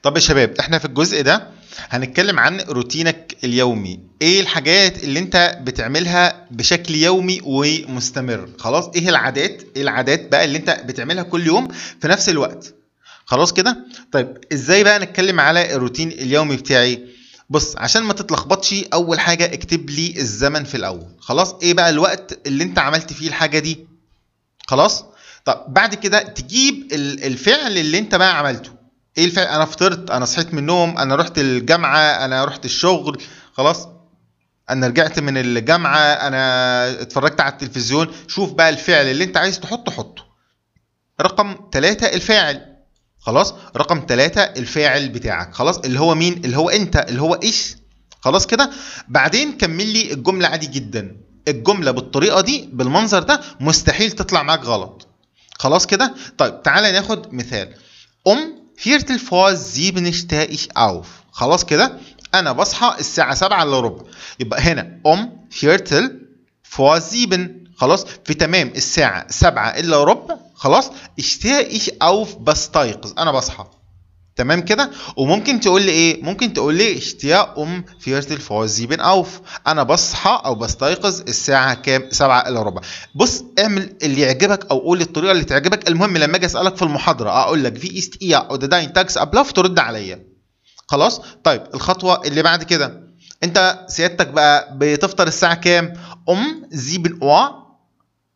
طب يا شباب، احنا في الجزء ده هنتكلم عن روتينك اليومي. ايه الحاجات اللي انت بتعملها بشكل يومي ومستمر؟ خلاص، ايه العادات بقى اللي انت بتعملها كل يوم في نفس الوقت؟ خلاص كده. طيب ازاي بقى نتكلم على الروتين اليومي بتاعي؟ بص، عشان ما تتلخبطش، اول حاجة اكتب لي الزمن في الاول. خلاص، ايه بقى الوقت اللي انت عملت فيه الحاجة دي؟ خلاص. طب بعد كده تجيب الفعل اللي انت بقى عملته. ايه الفعل؟ انا فطرت، انا صحيت من النوم، انا رحت الجامعه، انا رحت الشغل. خلاص، انا رجعت من الجامعه، انا اتفرجت على التلفزيون. شوف بقى الفعل اللي انت عايز تحطه حطه. رقم 3 الفاعل. خلاص، رقم 3 الفاعل بتاعك. خلاص، اللي هو مين؟ اللي هو انت، اللي هو ايش. خلاص كده. بعدين كمل لي الجمله عادي جدا. الجمله بالطريقه دي بالمنظر ده مستحيل تطلع معاك غلط. خلاص كده. طيب تعالى ناخد مثال. Viertel vor 7 stehe ich auf. خلاص كده. انا بصحى الساعه 7 الا ربع. يبقى هنا Viertel vor 7. خلاص، في تمام الساعه 7 الا ربع. خلاص، stehe ich auf بستيقظ، انا بصحى. تمام كده. وممكن تقول لي ايه؟ ممكن تقول لي اشتيا Viertel vor 7 auf. انا بصحى او بستيقظ الساعه كام؟ 7 الا ربع. بص، اعمل اللي يعجبك او قول الطريقه اللي تعجبك. المهم لما اجي اسالك في المحاضره اقول لك في است ايه او داين تاكس ابلاف ترد عليا. خلاص. طيب الخطوه اللي بعد كده، انت سيادتك بقى بتفطر الساعه كام؟ 7 Uhr.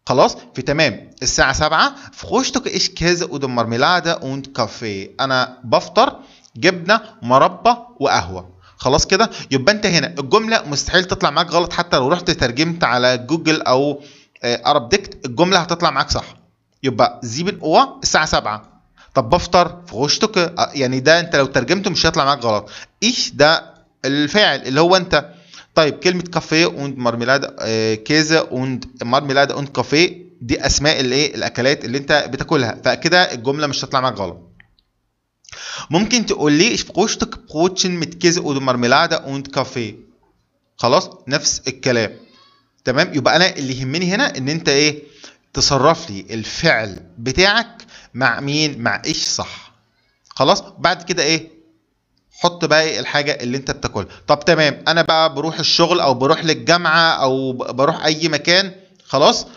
خلاص، في تمام الساعة 7. Frühstücke ich Käse oder Marmelade und Kaffee. أنا بفطر جبنة مربى وقهوة. خلاص كده. يبقى أنت هنا الجملة مستحيل تطلع معاك غلط، حتى لو رحت ترجمت على جوجل أو أرب ديكت الجملة هتطلع معاك صح. يبقى 7 Uhr الساعة 7. طب بفطر Frühstücke، يعني ده أنت لو ترجمته مش هيطلع معاك غلط. إيش ده الفاعل اللي هو أنت. طيب كلمة كافيه und مارميلاد، كيزة und مارميلاد und كافيه، دي اسماء الايه؟ الاكلات اللي انت بتاكلها، فكده الجملة مش هتطلع معاك غلط. ممكن تقول لي ich frühstück Brötchen mit Käse oder Marmelade und Kaffee. خلاص، نفس الكلام. تمام. يبقى انا اللي يهمني هنا ان انت ايه؟ تصرف لي الفعل بتاعك مع مين؟ مع ايش صح. خلاص. بعد كده ايه؟ حط بقى الحاجة اللي انت بتاكلها. طب تمام، انا بقى بروح الشغل او بروح للجامعة او بروح اي مكان. خلاص،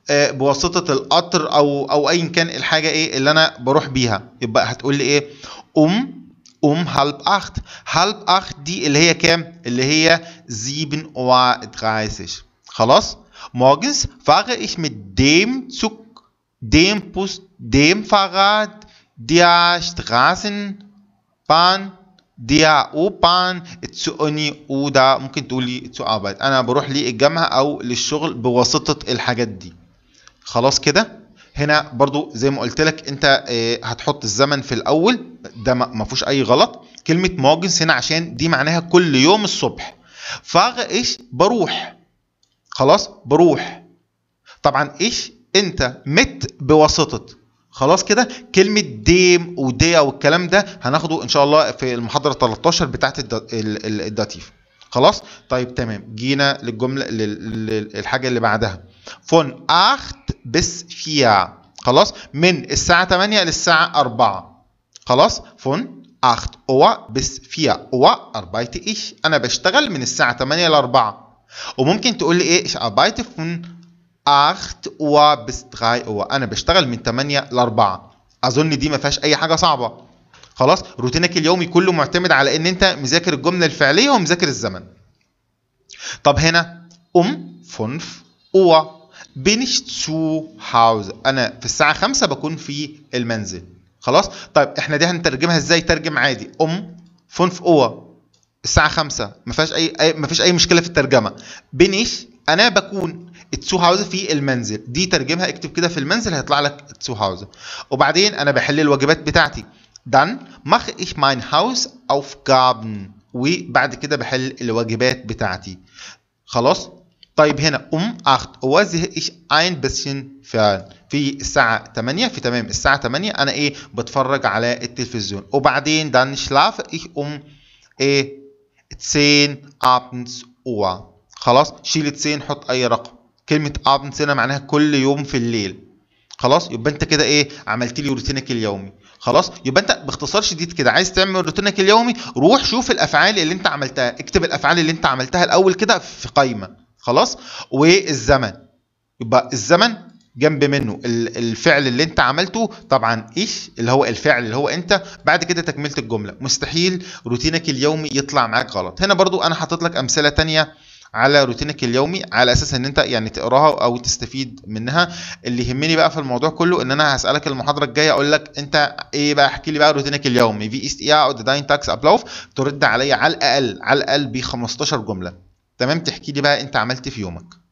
بواسطة القطر او ايا كان الحاجة ايه اللي انا بروح بيها. يبقى هتقول لي ايه؟ halb acht. halb acht دي اللي هي كام؟ اللي هي 7:30. خلاص. morgens fahre ich mit dem Zug, dem Bus, dem Fahrrad, der Straßenbahn, der U-Bahn zur Uni oder ممكن تقولي zur Arbeit. انا بروح للجامعة او للشغل بواسطة الحاجات دي. خلاص كده. هنا برضو زي ما قلت لك انت هتحط الزمن في الاول، ده ما فيهوش اي غلط. كلمة morgens هنا عشان دي معناها كل يوم الصبح. fahre ich بروح. خلاص، بروح. طبعا ايش انت مت بواسطة. خلاص كده. كلمة ديم وديا والكلام ده هناخده ان شاء الله في المحاضرة 13 بتاعت الداتيف. خلاص. طيب تمام، جينا للجملة الحاجة اللي بعدها. von 8 bis 4. خلاص، من الساعة 8 للساعة 4. خلاص. von 8 Uhr bis 4 Uhr arbeite ich. انا بشتغل من الساعة 8 ل 4. وممكن تقول لي ايه؟ ich arbeite von 8 Uhr bis 3 Uhr. انا بشتغل من 8 ل 4. اظن دي ما فيهاش اي حاجه صعبه. خلاص. روتينك اليومي كله معتمد على ان انت مذاكر الجمله الفعليه ومذاكر الزمن. طب هنا 5 Uhr bin ich zu Hause. انا في الساعه 5 بكون في المنزل. خلاص. طيب احنا دي هنترجمها ازاي؟ ترجم عادي. 5 Uhr الساعه 5، ما فيش اي مشكله في الترجمه. bin ich انا بكون zu Hause في المنزل. دي ترجمها، اكتب كده في المنزل هيطلع لك zu Hause. وبعدين انا بحل الواجبات بتاعتي. dann mache ich mein Hausaufgaben. وبعد كده بحل الواجبات بتاعتي. خلاص. طيب هنا 8 Uhr sehe ich ein bisschen fern. في الساعة 8، في تمام الساعة 8 انا ايه؟ بتفرج على التلفزيون. وبعدين dann schlafe ich ايه؟ 10 abends Uhr. خلاص. شيل 10 حط اي رقم. كلمة abends هنا معناها كل يوم في الليل. خلاص. يبقى انت كده ايه؟ عملت لي روتينك اليومي. خلاص، يبقى انت باختصار شديد كده عايز تعمل روتينك اليومي، روح شوف الافعال اللي انت عملتها، اكتب الافعال اللي انت عملتها الاول كده في قائمه. خلاص، والزمن، يبقى الزمن جنب منه الفعل اللي انت عملته طبعا، ايش اللي هو الفعل اللي هو انت، بعد كده تكمله الجمله. مستحيل روتينك اليومي يطلع معاك غلط. هنا برضو انا حاطط لك امثله تانية على روتينك اليومي، على اساس ان انت يعني تقراها او تستفيد منها. اللي يهمني بقى في الموضوع كله ان انا هسالك المحاضره الجايه اقول لك انت ايه بقى، احكي لي بقى روتينك اليومي في است ايه او داين تاكس ابلاوف، ترد عليا على الاقل ب 15 جمله، تمام، تحكي لي بقى انت عملت في يومك.